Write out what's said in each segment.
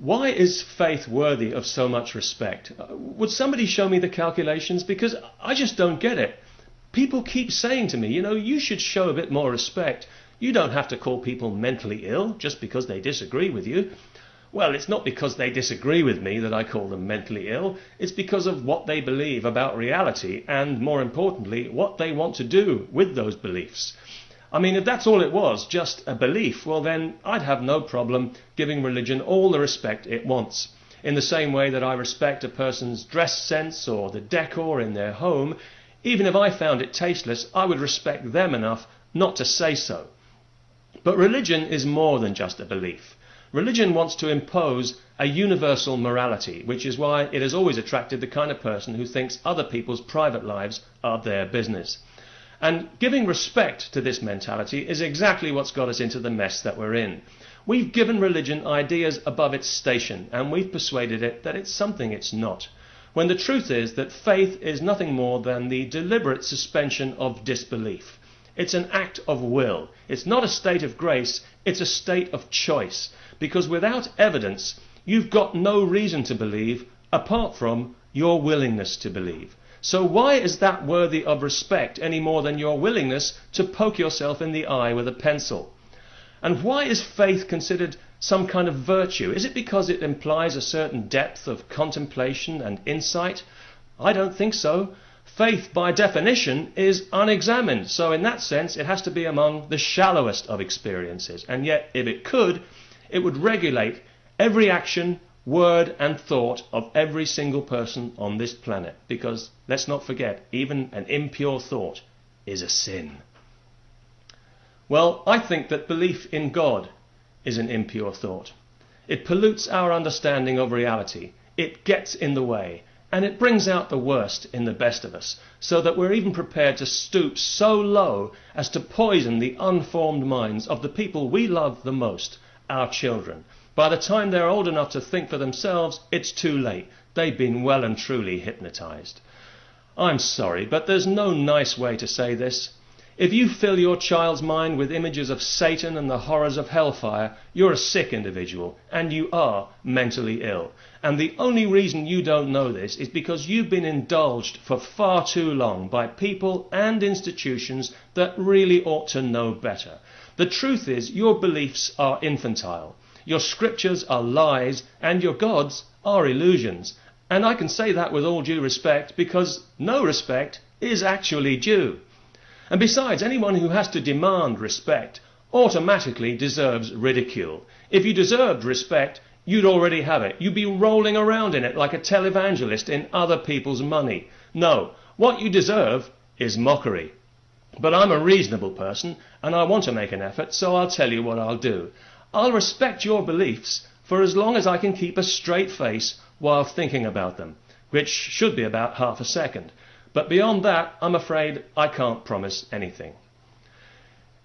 Why is faith worthy of so much respect? Would somebody show me the calculations? Because I just don't get it. People keep saying to me, you should show a bit more respect. You don't have to call people mentally ill just because they disagree with you. Well, it's not because they disagree with me that I call them mentally ill. It's because of what they believe about reality and, more importantly, what they want to do with those beliefs. I mean, if that's all it was, just a belief, well then I'd have no problem giving religion all the respect it wants. In the same way that I respect a person's dress sense or the decor in their home, even if I found it tasteless, I would respect them enough not to say so. But religion is more than just a belief. Religion wants to impose a universal morality, which is why it has always attracted the kind of person who thinks other people's private lives are their business. And giving respect to this mentality is exactly what's got us into the mess that we're in. We've given religion ideas above its station, and we've persuaded it that it's something it's not, when the truth is that faith is nothing more than the deliberate suspension of disbelief. It's an act of will. It's not a state of grace, it's a state of choice, because without evidence, you've got no reason to believe apart from your willingness to believe. So why is that worthy of respect any more than your willingness to poke yourself in the eye with a pencil? And why is faith considered some kind of virtue? Is it because it implies a certain depth of contemplation and insight? I don't think so. Faith, by definition, is unexamined. So in that sense, it has to be among the shallowest of experiences. And yet, if it could, it would regulate every action, word and thought of every single person on this planet, because let's not forget, even an impure thought is a sin. Well, I think that belief in God is an impure thought. It pollutes our understanding of reality, it gets in the way, and it brings out the worst in the best of us, so that we're even prepared to stoop so low as to poison the unformed minds of the people we love the most, our children. By the time they're old enough to think for themselves, it's too late. They've been well and truly hypnotized. I'm sorry, but there's no nice way to say this. If you fill your child's mind with images of Satan and the horrors of hellfire, you're a sick individual, and you are mentally ill. And the only reason you don't know this is because you've been indulged for far too long by people and institutions that really ought to know better. The truth is, your beliefs are infantile. Your scriptures are lies, and your gods are illusions. And I can say that with all due respect, because no respect is actually due. And besides, anyone who has to demand respect automatically deserves ridicule. If you deserved respect, you'd already have it. You'd be rolling around in it like a televangelist in other people's money. No, what you deserve is mockery. But I'm a reasonable person, and I want to make an effort, so I'll tell you what I'll do. I'll respect your beliefs for as long as I can keep a straight face while thinking about them, which should be about half a second. But beyond that, I'm afraid I can't promise anything.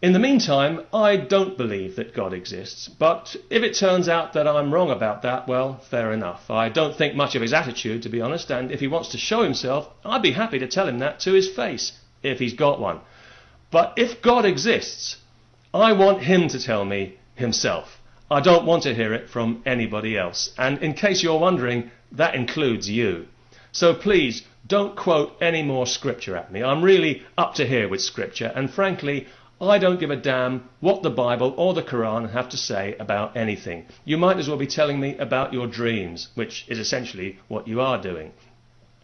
In the meantime, I don't believe that God exists, but if it turns out that I'm wrong about that, well, fair enough. I don't think much of his attitude, to be honest, and if he wants to show himself, I'd be happy to tell him that to his face, if he's got one. But if God exists, I want him to tell me himself. I don't want to hear it from anybody else. And in case you're wondering, that includes you. So please, don't quote any more scripture at me. I'm really up to here with scripture, and frankly, I don't give a damn what the Bible or the Quran have to say about anything. You might as well be telling me about your dreams, which is essentially what you are doing.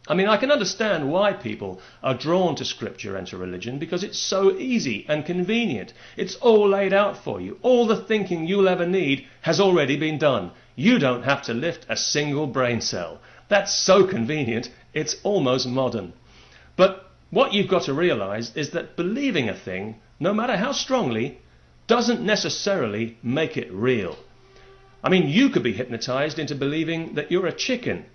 I mean, I can understand why people are drawn to scripture and to religion, because it's so easy and convenient. It's all laid out for you. All the thinking you'll ever need has already been done. You don't have to lift a single brain cell. That's so convenient, it's almost modern. But what you've got to realize is that believing a thing, no matter how strongly, doesn't necessarily make it real. I mean, you could be hypnotized into believing that you're a chicken,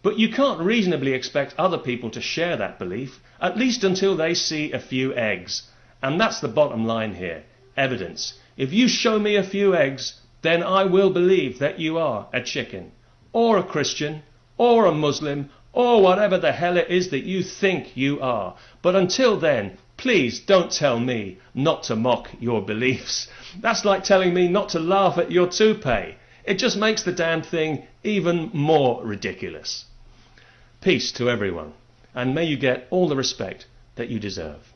but you can't reasonably expect other people to share that belief, at least until they see a few eggs. And that's the bottom line here, evidence. If you show me a few eggs, then I will believe that you are a chicken, or a Christian, or a Muslim, or whatever the hell it is that you think you are. But until then, please don't tell me not to mock your beliefs. That's like telling me not to laugh at your toupee. It just makes the damn thing even more ridiculous. Peace to everyone, and may you get all the respect that you deserve.